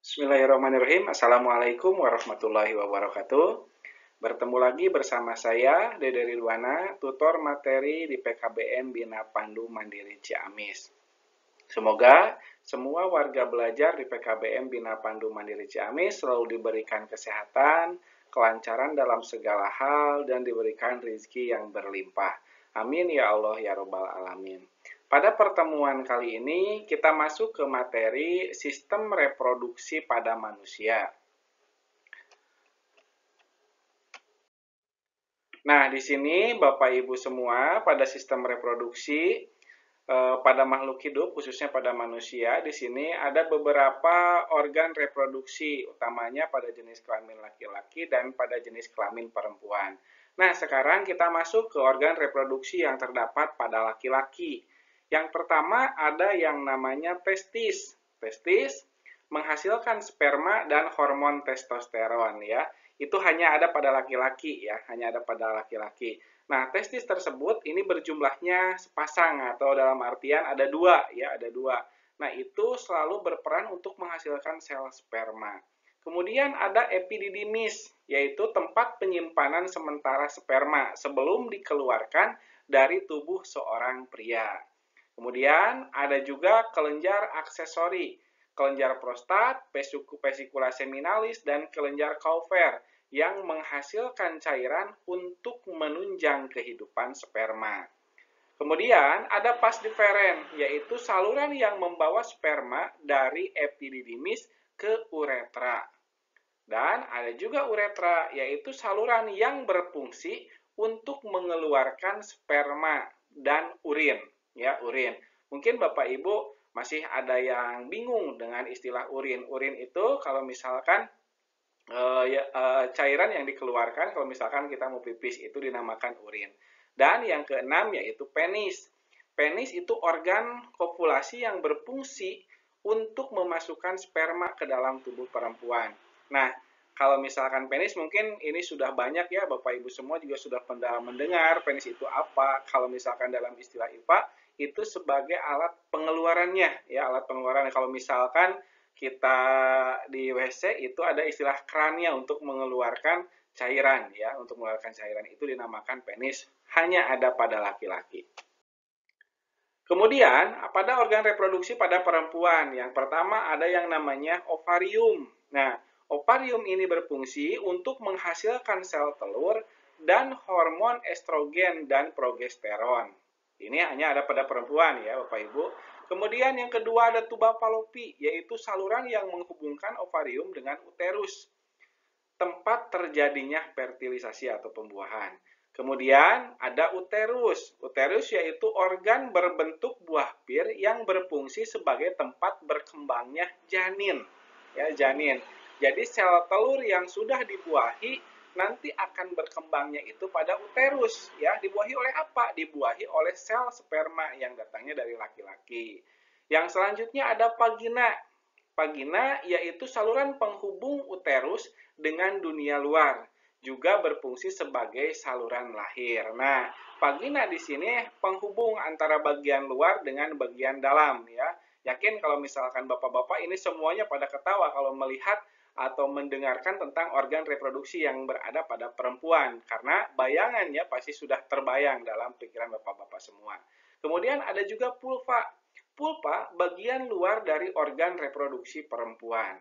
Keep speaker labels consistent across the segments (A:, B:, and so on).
A: Bismillahirrahmanirrahim. Assalamualaikum warahmatullahi wabarakatuh. Bertemu lagi bersama saya, Dede Ridwana, tutor materi di PKBM Bina Pandu Mandiri Ciamis. Semoga semua warga belajar di PKBM Bina Pandu Mandiri Ciamis selalu diberikan kesehatan, kelancaran dalam segala hal, dan diberikan rezeki yang berlimpah. Amin ya Allah ya Rabbal Alamin. Pada pertemuan kali ini, kita masuk ke materi sistem reproduksi pada manusia. Nah, di sini Bapak Ibu semua pada sistem reproduksi pada makhluk hidup, khususnya pada manusia, di sini ada beberapa organ reproduksi, utamanya pada jenis kelamin laki-laki dan pada jenis kelamin perempuan. Nah, sekarang kita masuk ke organ reproduksi yang terdapat pada laki-laki. Yang pertama ada yang namanya testis. Testis menghasilkan sperma dan hormon testosteron ya. Itu hanya ada pada laki-laki ya, hanya ada pada laki-laki. Nah, testis tersebut ini berjumlahnya sepasang atau dalam artian ada dua ya, ada dua. Nah, itu selalu berperan untuk menghasilkan sel sperma. Kemudian ada epididymis, yaitu tempat penyimpanan sementara sperma sebelum dikeluarkan dari tubuh seorang pria. Kemudian ada juga kelenjar aksesori, kelenjar prostat, vesicula seminalis, dan kelenjar Kaufer yang menghasilkan cairan untuk menunjang kehidupan sperma. Kemudian ada pars deferens, yaitu saluran yang membawa sperma dari epididymis ke uretra. Dan ada juga uretra, yaitu saluran yang berfungsi untuk mengeluarkan sperma dan urin. Ya, urin. Mungkin Bapak Ibu masih ada yang bingung dengan istilah urin. Urin itu kalau misalkan cairan yang dikeluarkan kalau misalkan kita mau pipis itu dinamakan urin. Dan yang keenam yaitu penis. Penis itu organ kopulasi yang berfungsi untuk memasukkan sperma ke dalam tubuh perempuan. Nah, kalau misalkan penis mungkin ini sudah banyak ya Bapak Ibu semua juga sudah pernah mendengar penis itu apa. Kalau misalkan dalam istilah IPA itu sebagai alat pengeluarannya ya, alat pengeluaran. Kalau misalkan kita di WC itu ada istilah kerannya untuk mengeluarkan cairan ya, untuk mengeluarkan cairan itu dinamakan penis, hanya ada pada laki-laki. Kemudian pada organ reproduksi pada perempuan, yang pertama ada yang namanya ovarium. Nah, ovarium ini berfungsi untuk menghasilkan sel telur dan hormon estrogen dan progesteron. Ini hanya ada pada perempuan ya Bapak Ibu. Kemudian yang kedua ada tuba falopi, yaitu saluran yang menghubungkan ovarium dengan uterus, tempat terjadinya fertilisasi atau pembuahan. Kemudian ada uterus. Uterus yaitu organ berbentuk buah pir yang berfungsi sebagai tempat berkembangnya janin. Ya, janin. Jadi sel telur yang sudah dibuahi nanti akan berkembangnya itu pada uterus. Ya, dibuahi oleh apa? Dibuahi oleh sel sperma yang datangnya dari laki-laki. Yang selanjutnya ada vagina. Vagina yaitu saluran penghubung uterus dengan dunia luar, juga berfungsi sebagai saluran lahir. Nah, vagina di sini penghubung antara bagian luar dengan bagian dalam ya. Yakin kalau misalkan Bapak-bapak ini semuanya pada ketawa kalau melihat atau mendengarkan tentang organ reproduksi yang berada pada perempuan, karena bayangannya pasti sudah terbayang dalam pikiran Bapak-bapak semua. Kemudian ada juga vulva. Vulva bagian luar dari organ reproduksi perempuan.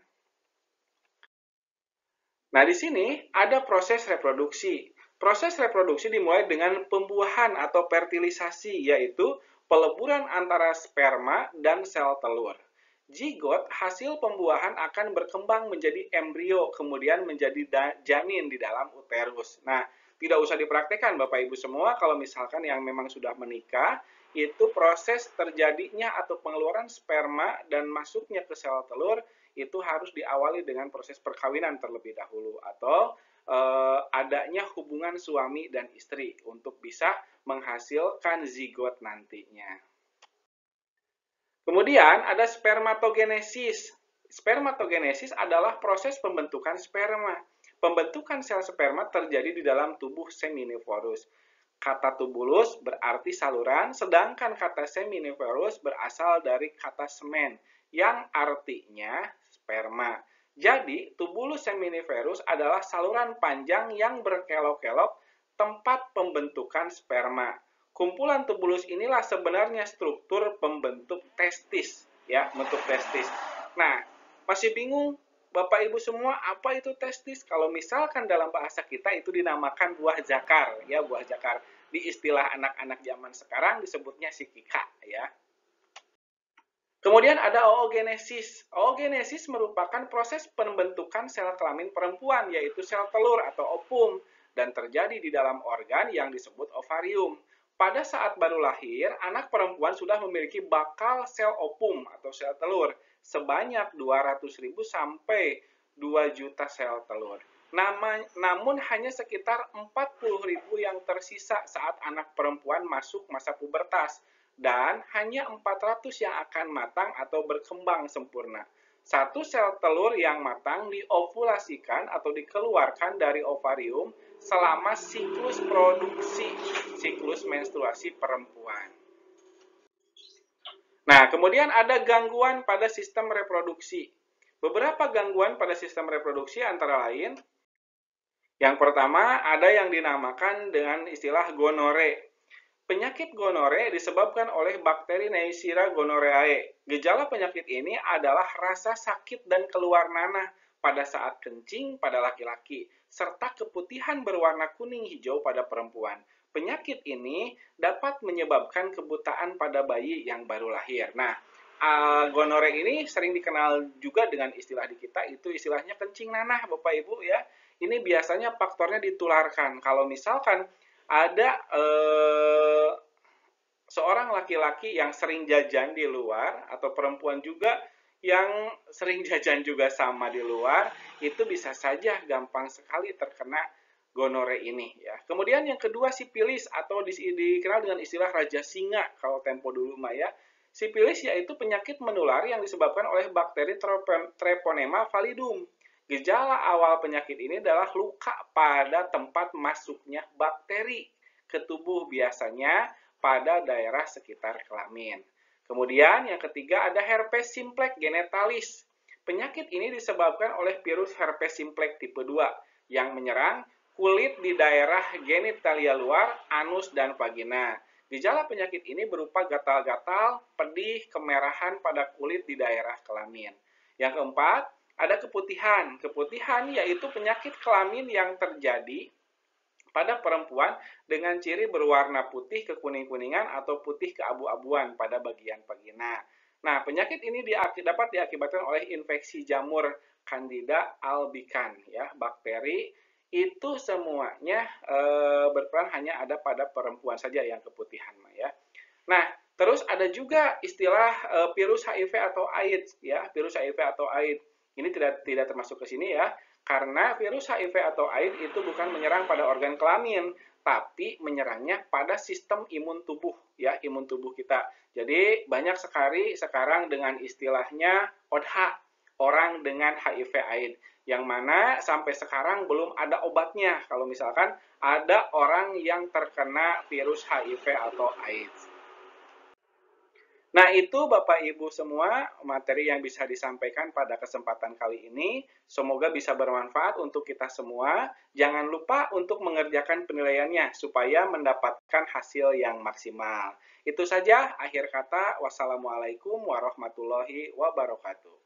A: Nah, di sini ada proses reproduksi. Proses reproduksi dimulai dengan pembuahan atau fertilisasi, yaitu peleburan antara sperma dan sel telur. Zigot hasil pembuahan akan berkembang menjadi embrio, kemudian menjadi janin di dalam uterus. Nah, tidak usah dipraktekkan Bapak Ibu semua, kalau misalkan yang memang sudah menikah, itu proses terjadinya atau pengeluaran sperma dan masuknya ke sel telur itu harus diawali dengan proses perkawinan terlebih dahulu atau adanya hubungan suami dan istri untuk bisa menghasilkan zigot nantinya. Kemudian ada spermatogenesis. Spermatogenesis adalah proses pembentukan sperma. Pembentukan sel sperma terjadi di dalam tubuh seminivorus. Kata tubulus berarti saluran, sedangkan kata seminivorus berasal dari kata semen, yang artinya sperma. Jadi, tubulus seminiferus adalah saluran panjang yang berkelok-kelok tempat pembentukan sperma. Kumpulan tubulus inilah sebenarnya struktur pembentuk testis, ya, bentuk testis. Nah, masih bingung Bapak Ibu semua apa itu testis? Kalau misalkan dalam bahasa kita itu dinamakan buah jakar, ya, buah jakar. Di istilah anak-anak zaman sekarang disebutnya psikika, ya. Kemudian ada oogenesis. Oogenesis merupakan proses pembentukan sel kelamin perempuan, yaitu sel telur atau ovum, dan terjadi di dalam organ yang disebut ovarium. Pada saat baru lahir, anak perempuan sudah memiliki bakal sel ovum atau sel telur sebanyak 200.000 sampai 2 juta sel telur. Namun hanya sekitar 40.000 yang tersisa saat anak perempuan masuk masa pubertas, dan hanya 400 yang akan matang atau berkembang sempurna. Satu sel telur yang matang diovulasikan atau dikeluarkan dari ovarium selama siklus produksi, siklus menstruasi perempuan. Nah, kemudian ada gangguan pada sistem reproduksi. Beberapa gangguan pada sistem reproduksi antara lain, yang pertama ada yang dinamakan dengan istilah gonore. Penyakit gonore disebabkan oleh bakteri Neisseria gonorrhoeae. Gejala penyakit ini adalah rasa sakit dan keluar nanah pada saat kencing pada laki-laki, serta keputihan berwarna kuning hijau pada perempuan. Penyakit ini dapat menyebabkan kebutaan pada bayi yang baru lahir. Nah, gonore ini sering dikenal juga dengan istilah di kita, itu istilahnya kencing nanah, Bapak Ibu, ya. Ini biasanya faktornya ditularkan. Kalau misalkan ada seorang laki-laki yang sering jajan di luar atau perempuan juga yang sering jajan juga sama di luar, itu bisa saja gampang sekali terkena gonore ini, ya. Kemudian yang kedua sipilis atau dikenal dengan istilah raja singa kalau tempo dulu mah, ya. Sipilis yaitu penyakit menular yang disebabkan oleh bakteri Treponema pallidum. Gejala awal penyakit ini adalah luka pada tempat masuknya bakteri ke tubuh, biasanya pada daerah sekitar kelamin. Kemudian yang ketiga ada herpes simplex genitalis. Penyakit ini disebabkan oleh virus herpes simplex tipe 2 yang menyerang kulit di daerah genitalia luar, anus, dan vagina. Gejala penyakit ini berupa gatal-gatal, pedih, kemerahan pada kulit di daerah kelamin. Yang keempat, ada keputihan. Keputihan yaitu penyakit kelamin yang terjadi pada perempuan dengan ciri berwarna putih kekuning-kuningan atau putih keabu-abuan pada bagian vagina. Nah, penyakit ini dapat diakibatkan oleh infeksi jamur Candida albicans, ya, bakteri. Itu semuanya berperan hanya ada pada perempuan saja yang keputihan, ya. Nah, terus ada juga istilah virus HIV atau AIDS, ya, virus HIV atau AIDS. Ini tidak termasuk ke sini, ya, karena virus HIV atau AIDS itu bukan menyerang pada organ kelamin, tapi menyerangnya pada sistem imun tubuh, ya, imun tubuh kita. Jadi banyak sekali sekarang dengan istilahnya ODH, orang dengan HIV AIDS, yang mana sampai sekarang belum ada obatnya kalau misalkan ada orang yang terkena virus HIV atau AIDS. Nah, itu Bapak Ibu semua materi yang bisa disampaikan pada kesempatan kali ini. Semoga bisa bermanfaat untuk kita semua. Jangan lupa untuk mengerjakan penilaiannya supaya mendapatkan hasil yang maksimal. Itu saja akhir kata. Wassalamualaikum warahmatullahi wabarakatuh.